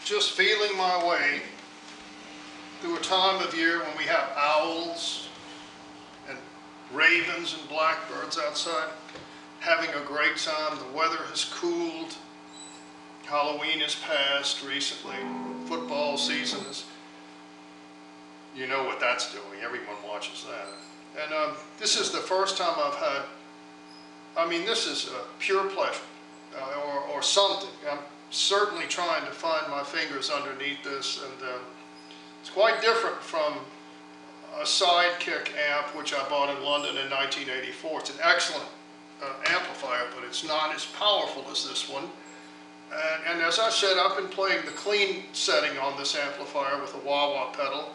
just feeling my way through a time of year when we have owls and ravens and blackbirds outside, having a great time. The weather has cooled. Halloween has passed recently. Football season is, you know what that's doing. Everyone watches that. And this is the first time I've had, I mean, this is a pure pleasure or something. I'm certainly trying to find my fingers underneath this, and it's quite different from a Sidekick amp which I bought in London in 1984. It's an excellent amplifier, but it's not as powerful as this one. And as I said, I've been playing the clean setting on this amplifier with a wah-wah pedal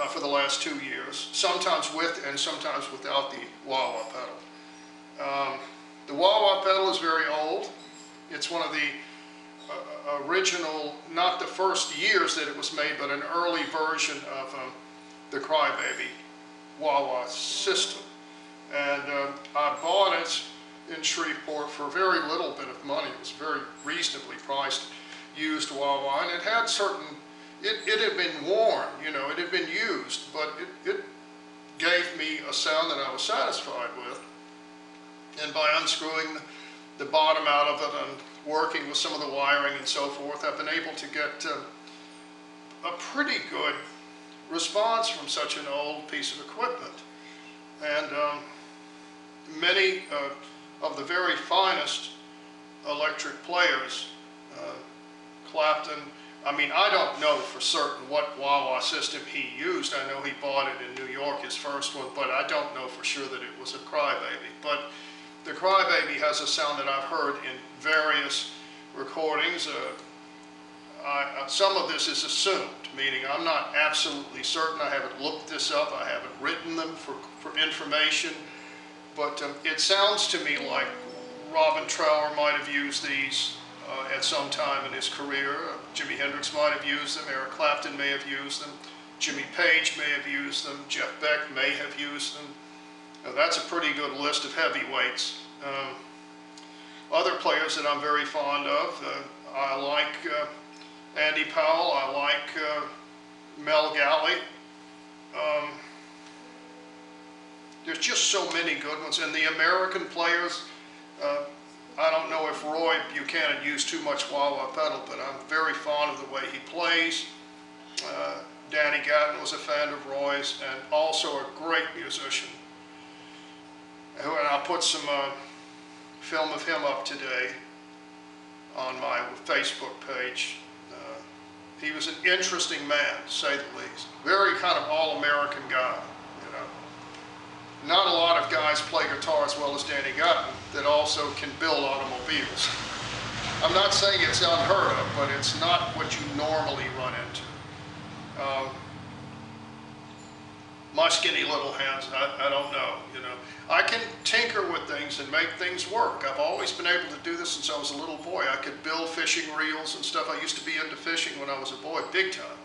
for the last 2 years, sometimes with and sometimes without the wah-wah pedal. The wah-wah pedal is very old. It's one of the original, not the first years that it was made, but an early version of the Crybaby wah-wah system. And I bought it in Shreveport for a very little bit of money. It was very reasonably priced used wah-wah, and it had certain, it had been worn, you know, it had been used, but it gave me a sound that I was satisfied with. And by unscrewing the bottom out of it and working with some of the wiring and so forth, I've been able to get a pretty good response from such an old piece of equipment. And many of the very finest electric players, Clapton, I mean, I don't know for certain what wah-wah system he used. I know he bought it in New York, his first one, but I don't know for sure that it was a Crybaby. But the Crybaby has a sound that I've heard in various recordings. Some of this is assumed, meaning I'm not absolutely certain. I haven't looked this up. I haven't written them for information. But it sounds to me like Robin Trower might have used these at some time in his career. Jimi Hendrix might have used them. Eric Clapton may have used them. Jimmy Page may have used them. Jeff Beck may have used them. That's a pretty good list of heavyweights. Other players that I'm very fond of, I like Andy Powell, I like Mel Galley. There's just so many good ones. And the American players, I don't know if Roy Buchanan used too much wah-wah pedal, but I'm very fond of the way he plays. Danny Gatton was a fan of Roy's, and also a great musician. And I'll put some film of him up today on my Facebook page. He was an interesting man, to say the least. Very kind of all-American guy, you know. Not a lot of guys play guitar as well as Danny Gatton that also can build automobiles. I'm not saying it's unheard of, but it's not what you normally run into. My skinny little hands, I don't know, you know. I can tinker with things and make things work. I've always been able to do this since I was a little boy. I could build fishing reels and stuff. I used to be into fishing when I was a boy, big time.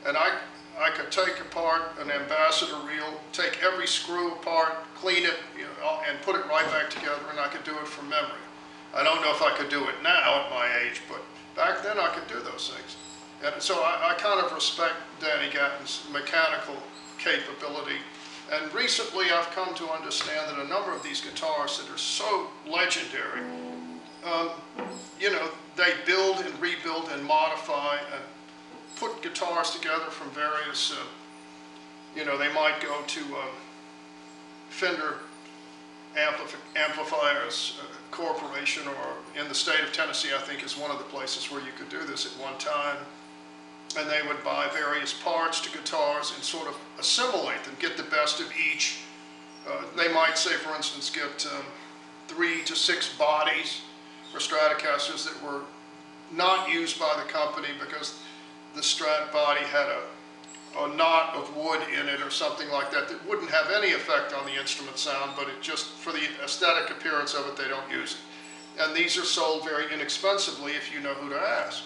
And I could take apart an ambassador reel, take every screw apart, clean it, you know, and put it right back together, and I could do it from memory. I don't know if I could do it now at my age, but back then I could do those things. And so I kind of respect Danny Gatton's mechanical capability. And recently I've come to understand that a number of these guitars that are so legendary, you know, they build and rebuild and modify and put guitars together from various, you know, they might go to Fender Amplifiers Corporation, or in the state of Tennessee, I think is one of the places where you could do this at one time. And they would buy various parts to guitars and sort of assimilate them, get the best of each. They might say, for instance, get 3 to 6 bodies for Stratocasters that were not used by the company because the Strat body had a knot of wood in it or something like that that wouldn't have any effect on the instrument sound, but it just, for the aesthetic appearance of it, they don't use it. And these are sold very inexpensively if you know who to ask.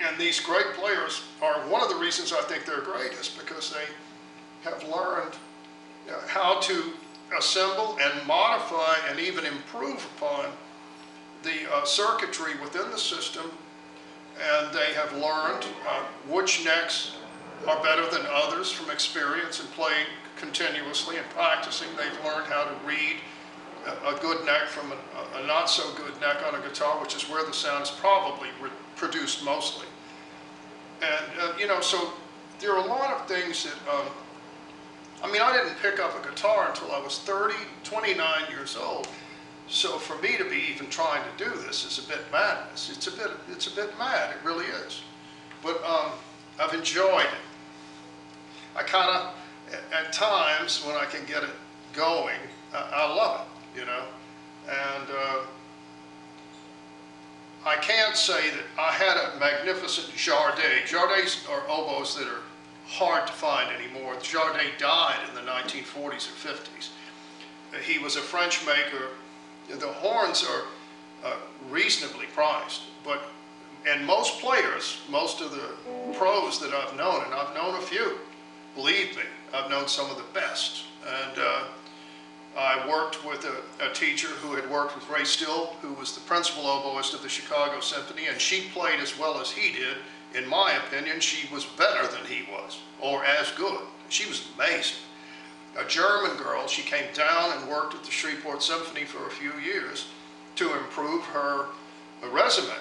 And these great players are, one of the reasons I think they're great is because they have learned how to assemble and modify and even improve upon the circuitry within the system and they have learned which necks are better than others from experience and playing continuously and practicing. They've learned how to read a good neck from a not so good neck on a guitar, which is where the sound is probably produced mostly. And you know, so there are a lot of things that, I mean, I didn't pick up a guitar until I was 29 years old. So for me to be even trying to do this is a bit madness. It's a bit mad, it really is. But I've enjoyed it. I kind of, at times when I can get it going, I love it, you know. And I can't say that I had a magnificent Jardé. Jardés are oboes that are hard to find anymore. Jardé died in the 1940s or 50s. He was a French maker. The horns are reasonably priced, and most players, most of the pros that I've known, and I've known a few, believe me, I've known some of the best. And I worked with a teacher who had worked with Ray Still, who was the principal oboist of the Chicago Symphony, and she played as well as he did. In my opinion, she was better than he was, or as good. She was amazing. A German girl, she came down and worked at the Shreveport Symphony for a few years to improve her resume.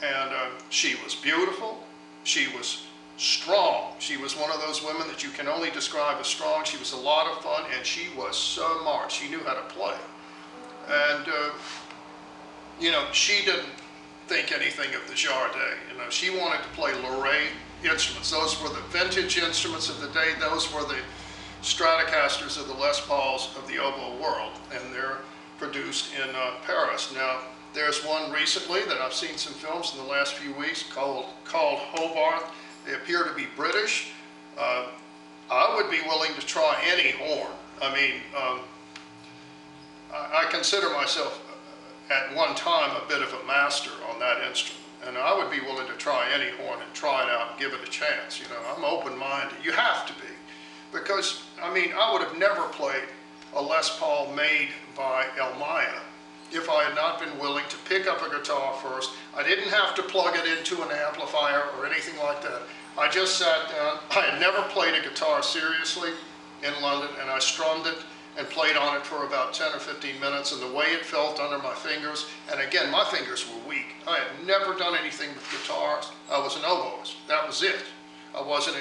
And she was beautiful, she was strong. She was one of those women that you can only describe as strong. She was a lot of fun, and she was smart. She knew how to play. And, you know, she didn't think anything of the Jardé. You know, she wanted to play Lorraine instruments. Those were the vintage instruments of the day. Those were the Stratocasters or the Les Pauls of the oboe world, and they're produced in Paris. Now, there's one recently that I've seen some films in the last few weeks called Hobart. They appear to be British. I would be willing to try any horn. I mean, I consider myself at one time a bit of a master on that instrument, and I would be willing to try any horn and try it out and give it a chance. You know, I'm open-minded. You have to be. Because, I mean, I would have never played a Les Paul made by El-Maya if I had not been willing to pick up a guitar first. I didn't have to plug it into an amplifier or anything like that. I just sat down. I had never played a guitar seriously in London, and I strummed it and played on it for about 10 or 15 minutes, and the way it felt under my fingers, and again, my fingers were weak. I had never done anything with guitars. I was an oboist. That was it. I wasn't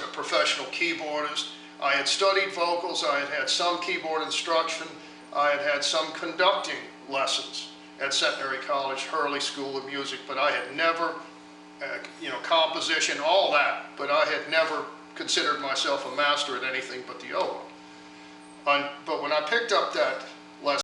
a professional keyboardist. I had studied vocals. I had had some keyboard instruction. I had had some conducting lessons at Centenary College, Hurley School of Music, but I had never, you know, composition, all that, but I had never considered myself a master at anything but the oboe. But when I picked up that